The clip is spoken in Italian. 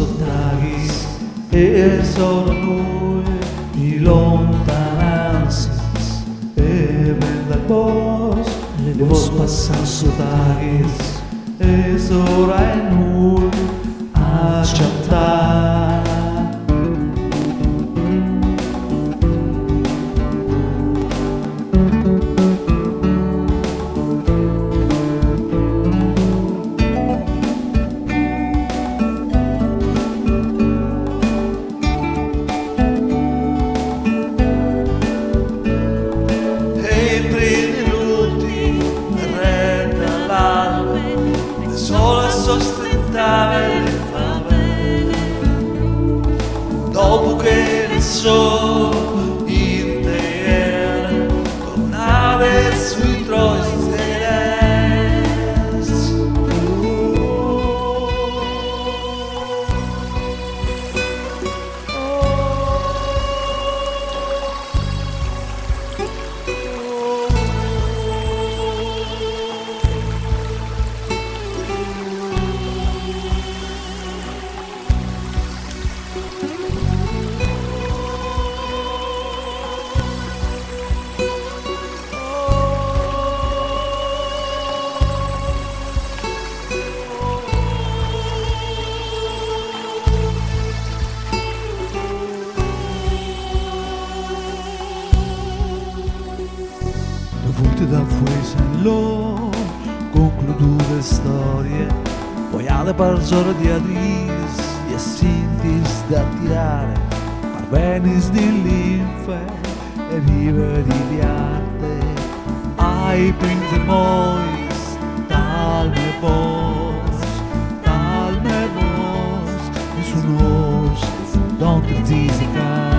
sottaguis e sono noi di lontanances e ben dal bosco le vos passan sottaguis e sora e noi a cantar. Sostentare le favele dopo che il sole intero tornava sui tuoi steres. Volte da fuesalo concludere storie poi alle parzore di adris e sintis da tirare parvenis di linfe e rive di arte ai prinze mois talme vos mi su nos don't zizicare.